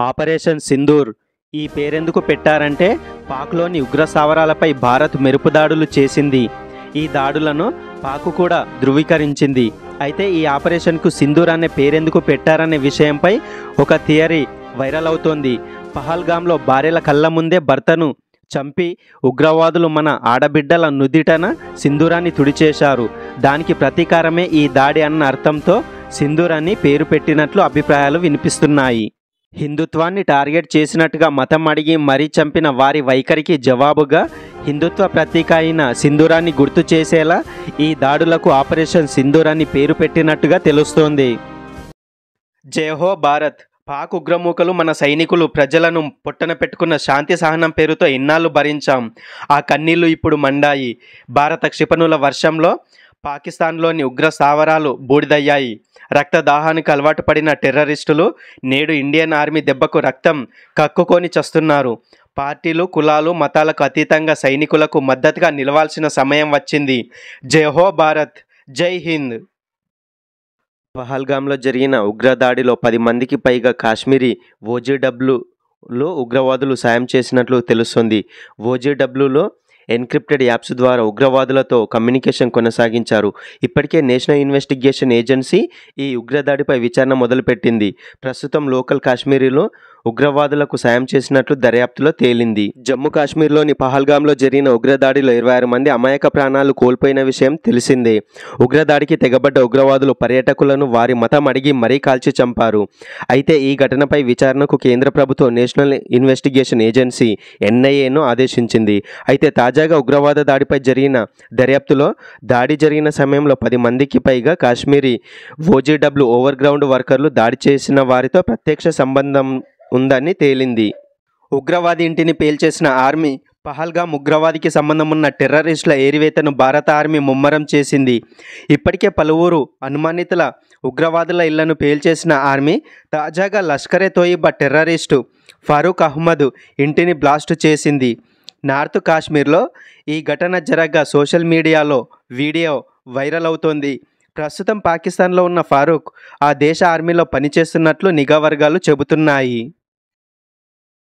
Operation Sindoor ఈ పేరెందుకు పెట్టారంటే పాక్లోని ఉగ్ర స్థావరాలపై భారత్ మెరుపు దాడులు చేసింది. ఈ దాడులను పాక్ కూడా ధృవీకరించింది. అయితే ఈ ఆపరేషన్కు సింధూర్ అనే పేరెందుకు పెట్టారనే విషయంపై ఒక థియరీ వైరల్ అవుతోంది. పహల్గామ్లో భార్యల కళ్ళ ముందే భర్తను చంపి ఉగ్రవాదులు మన ఆడబిడ్డల నుదిటన సింధూరాన్ని తుడిచేశారు. దానికి ప్రతీకారమే ఈ దాడి అన్న అర్థంతో సింధూర్ అని పేరు పెట్టినట్లు అభిప్రాయాలు వినిపిస్తున్నాయి. హిందుత్వాన్ని టార్గెట్ చేసినట్టుగా మతం అడిగి మరీ చంపిన వారి వైఖరికి జవాబుగా హిందుత్వ ప్రతీక అయిన సింధూరాన్ని గుర్తు చేసేలా ఈ దాడులకు ఆపరేషన్ సింధూర్ అని పేరు పెట్టినట్టుగా తెలుస్తోంది. జై హో భారత్. పాక్ ఉగ్రమూకలు మన సైనికులు ప్రజలను పొట్టన పెట్టుకున్న శాంతి సహనం పేరుతో ఎన్నాళ్ళు భరించాం. ఆ కన్నీళ్లు ఇప్పుడు మండాయి. భారత క్షిపణుల వర్షంలో పాకిస్తాన్లోని ఉగ్ర స్థావరాలు బూడిదయ్యాయి. రక్తదాహానికి అలవాటు పడిన టెర్రరిస్టులు నేడు ఇండియన్ ఆర్మీ దెబ్బకు రక్తం కక్కుకొని చస్తున్నారు. పార్టీలు, కులాలు, మతాలకు అతీతంగా సైనికులకు మద్దతుగా నిలవాల్సిన సమయం వచ్చింది. జై హో భారత్, జై హింద్. పహల్గామ్లో జరిగిన ఉగ్రదాడిలో 10 మందికి పైగా కాశ్మీరీ ఓజీడబ్ల్యూలో ఉగ్రవాదులు సాయం చేసినట్లు తెలుస్తోంది. ఓజీడబ్ల్యూలో ఎన్క్రిప్టెడ్ యాప్స్ ద్వారా ఉగ్రవాదులతో కమ్యూనికేషన్ కొనసాగించారు. ఇప్పటికే నేషనల్ ఇన్వెస్టిగేషన్ ఏజెన్సీ ఈ ఉగ్రదాడిపై విచారణ మొదలుపెట్టింది. ప్రస్తుతం లోకల్ కాశ్మీరీలో ఉగ్రవాదులకు సాయం చేసినట్లు దర్యాప్తులో తేలింది. జమ్మూ కాశ్మీర్లోని పహల్గామ్లో జరిగిన ఉగ్రదాడిలో 26 మంది అమాయక ప్రాణాలు కోల్పోయిన విషయం తెలిసిందే. ఉగ్రదాడికి తెగబడ్డ ఉగ్రవాదులు పర్యాటకులను వారి మతం అడిగి మరీ కాల్చి చంపారు. అయితే ఈ ఘటనపై విచారణకు కేంద్ర ప్రభుత్వం నేషనల్ ఇన్వెస్టిగేషన్ ఏజెన్సీ ఎన్ఐఏను ఆదేశించింది. అయితే తాజాగా ఉగ్రవాద దాడిపై జరిగిన దర్యాప్తులో దాడి జరిగిన సమయంలో 10 మందికి పైగా కాశ్మీరీ ఓజీడబ్ల్యూ ఓవర్గ్రౌండ్ వర్కర్లు దాడి చేసిన వారితో ప్రత్యక్ష సంబంధం ఉందని తేలింది. ఉగ్రవాది ఇంటిని పేల్చేసిన ఆర్మీ పహల్గామ్ ఉగ్రవాదికి సంబంధం ఉన్న టెర్రరిస్టుల ఏరివేతను భారత ఆర్మీ ముమ్మరం చేసింది. ఇప్పటికే పలువురు అనుమానితుల ఉగ్రవాదుల ఇళ్లను పేల్చేసిన ఆర్మీ తాజాగా లష్కరే తోయిబా టెర్రరిస్టు ఫరూక్ అహ్మద్ ఇంటిని బ్లాస్ట్ చేసింది. నార్త్ కాశ్మీర్లో ఈ ఘటన జరగగా సోషల్ మీడియాలో వీడియో వైరల్ అవుతోంది. ప్రస్తుతం పాకిస్తాన్లో ఉన్న ఫరూక్ ఆ దేశ ఆర్మీలో పనిచేస్తున్నట్లు నిఘా వర్గాలు చెబుతున్నాయి.